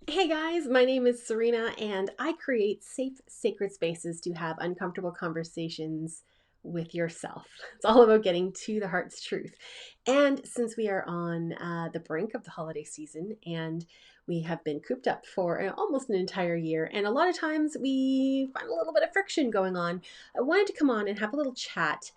Hey guys, my name is Seryna, and I create safe, sacred spaces to have uncomfortable conversations with yourself. It's all about getting to the heart's truth. And since we are on the brink of the holiday season and we have been cooped up for almost an entire year, and a lot of times we find a little bit of friction going on, I wanted to come on and have a little chat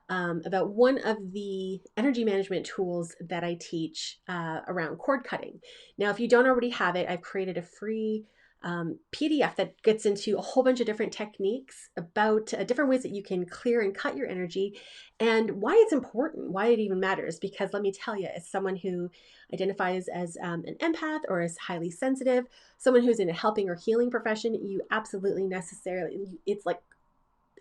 about one of the energy management tools that I teach around cord cutting. Now, if you don't already have it, I've created a free PDF that gets into a whole bunch of different techniques about different ways that you can clear and cut your energy and why it's important, why it even matters. Because let me tell you, as someone who identifies as an empath or is highly sensitive, someone who's in a helping or healing profession, you absolutely necessarily,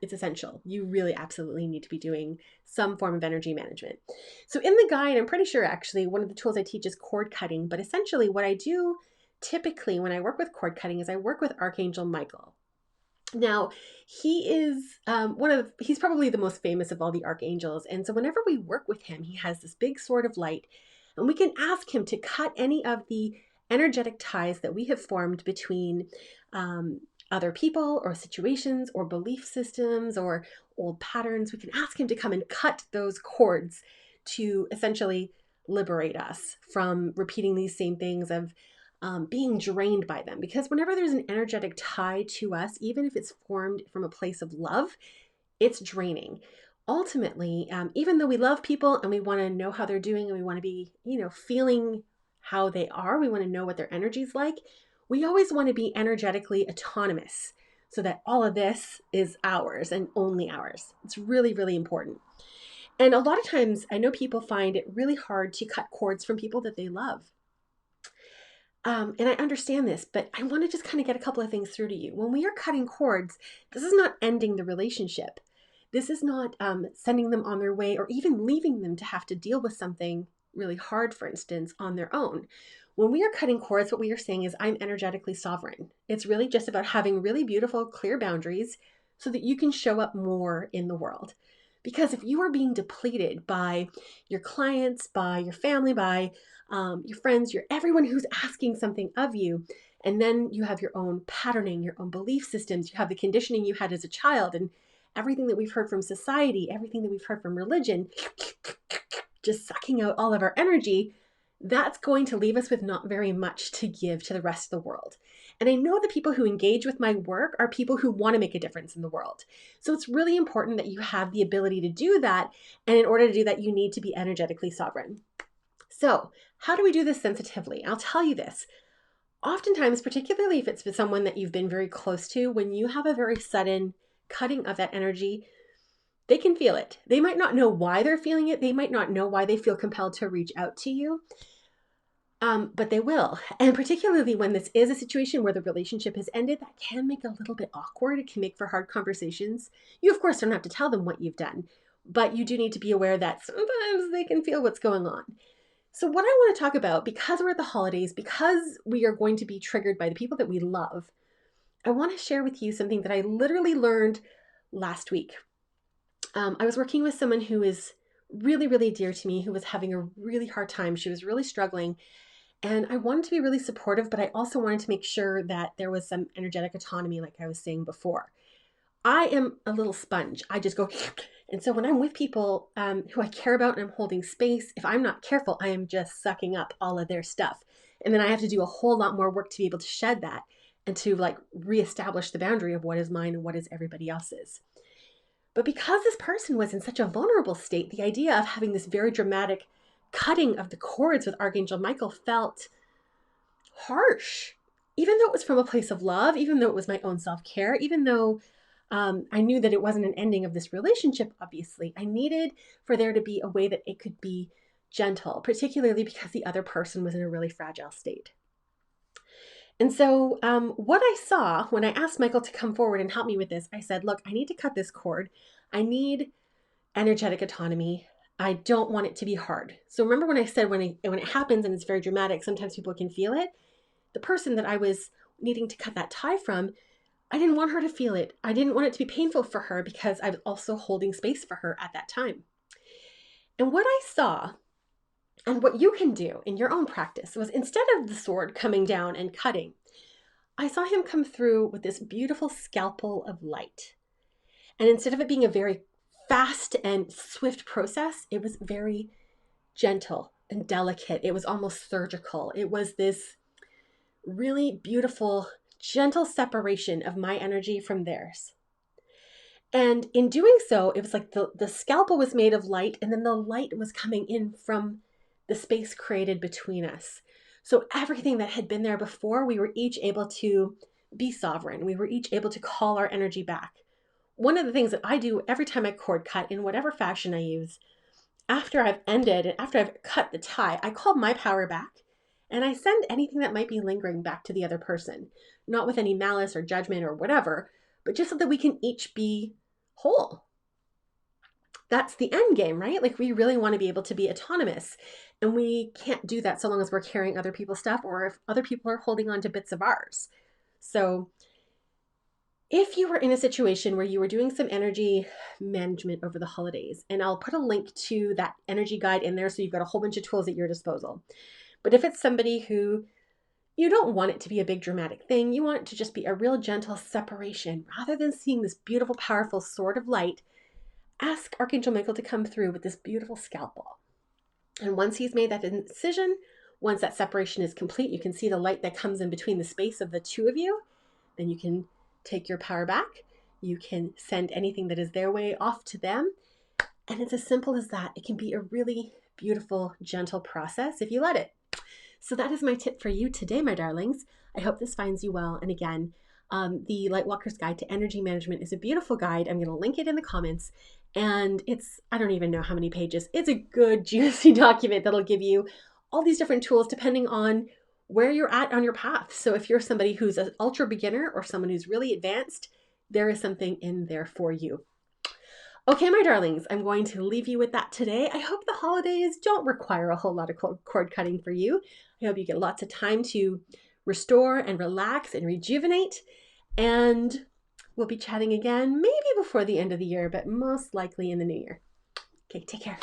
it's essential. You really absolutely need to be doing some form of energy management. So, in the guide, I'm pretty sure actually one of the tools I teach is cord cutting. But essentially, what I do typically when I work with cord cutting is I work with Archangel Michael. Now, he is he's probably the most famous of all the archangels. And so, whenever we work with him, he has this big sword of light, and we can ask him to cut any of the energetic ties that we have formed between um, other people or situations or belief systems or old patterns. We can ask him to come and cut those cords to essentially liberate us from repeating these same things of being drained by them. Because whenever there's an energetic tie to us, even if it's formed from a place of love, it's draining. Ultimately, even though we love people and we want to know how they're doing and we want to be, feeling how they are, we want to know what their energy's like, we always want to be energetically autonomous so that all of this is ours and only ours. It's really, really important. And a lot of times, I know people find it really hard to cut cords from people that they love. And I understand this, but I want to just kind of get a couple of things through to you. When we are cutting cords, this is not ending the relationship. This is not sending them on their way or even leaving them to have to deal with something really hard, for instance, on their own. When we are cutting cords, what we are saying is, I'm energetically sovereign. It's really just about having really beautiful, clear boundaries so that you can show up more in the world. Because if you are being depleted by your clients, by your family, by your friends, your everyone who's asking something of you, and then you have your own patterning, your own belief systems, you have the conditioning you had as a child, and everything that we've heard from society, everything that we've heard from religion, just sucking out all of our energy, that's going to leave us with not very much to give to the rest of the world. And I know the people who engage with my work are people who want to make a difference in the world. So it's really important that you have the ability to do that. And in order to do that, you need to be energetically sovereign. So, how do we do this sensitively? I'll tell you this. Oftentimes, particularly if it's with someone that you've been very close to, when you have a very sudden cutting of that energy, they can feel it. They might not know why they're feeling it. They might not know why they feel compelled to reach out to you, but they will. And particularly when this is a situation where the relationship has ended, that can make a little bit awkward. It can make for hard conversations. You, of course, don't have to tell them what you've done, but you do need to be aware that sometimes they can feel what's going on. So, what I want to talk about, because we're at the holidays, because we are going to be triggered by the people that we love, I want to share with you something that I literally learned last week. I was working with someone who is really, really dear to me, who was having a really hard time. She was really struggling. And I wanted to be really supportive, but I also wanted to make sure that there was some energetic autonomy, like I was saying before. I am a little sponge. I just go, and so when I'm with people who I care about and I'm holding space, if I'm not careful, I am just sucking up all of their stuff. And then I have to do a whole lot more work to be able to shed that and to like reestablish the boundary of what is mine and what is everybody else's. But because this person was in such a vulnerable state, the idea of having this very dramatic cutting of the cords with Archangel Michael felt harsh. Even though it was from a place of love, even though it was my own self care, even though I knew that it wasn't an ending of this relationship, obviously, I needed for there to be a way that it could be gentle, particularly because the other person was in a really fragile state. And so, what I saw when I asked Michael to come forward and help me with this, I said, look, I need to cut this cord. I need energetic autonomy. I don't want it to be hard. So remember when I said when it happens and it's very dramatic, sometimes people can feel it. The person that I was needing to cut that tie from, I didn't want her to feel it. I didn't want it to be painful for her because I was also holding space for her at that time. And what I saw And what you can do in your own practice was, instead of the sword coming down and cutting, I saw him come through with this beautiful scalpel of light. And instead of it being a very fast and swift process, it was very gentle and delicate. It was almost surgical. It was this really beautiful, gentle separation of my energy from theirs. And in doing so, it was like the scalpel was made of light, and then the light was coming in from the space created between us. So everything that had been there before, we were each able to be sovereign. We were each able to call our energy back. One of the things that I do every time I cord cut, in whatever fashion I use, after I've ended and after I've cut the tie, I call my power back, and I send anything that might be lingering back to the other person, not with any malice or judgment or whatever, but just so that we can each be whole. That's the end game, right? Like, we really want to be able to be autonomous, and we can't do that so long as we're carrying other people's stuff, or if other people are holding on to bits of ours. So if you were in a situation where you were doing some energy management over the holidays, and I'll put a link to that energy guide in there so you've got a whole bunch of tools at your disposal. But if it's somebody who you don't want it to be a big dramatic thing, you want it to just be a real gentle separation, rather than seeing this beautiful, powerful sword of light, ask Archangel Michael to come through with this beautiful scalpel. And once he's made that incision, once that separation is complete, you can see the light that comes in between the space of the two of you, then you can take your power back. You can send anything that is their way off to them. And it's as simple as that. It can be a really beautiful, gentle process if you let it. So that is my tip for you today, my darlings. I hope this finds you well. And again, the Lightwalker's Guide to Energy Management is a beautiful guide. I'm going to link it in the comments. And it's, I don't even know how many pages. It's a good, juicy document that'll give you all these different tools depending on where you're at on your path. So if you're somebody who's an ultra beginner or someone who's really advanced, there is something in there for you. Okay, my darlings, I'm going to leave you with that today. I hope the holidays don't require a whole lot of cord cutting for you. I hope you get lots of time to restore and relax and rejuvenate. And we'll be chatting again, maybe before the end of the year, but most likely in the new year. Okay, take care.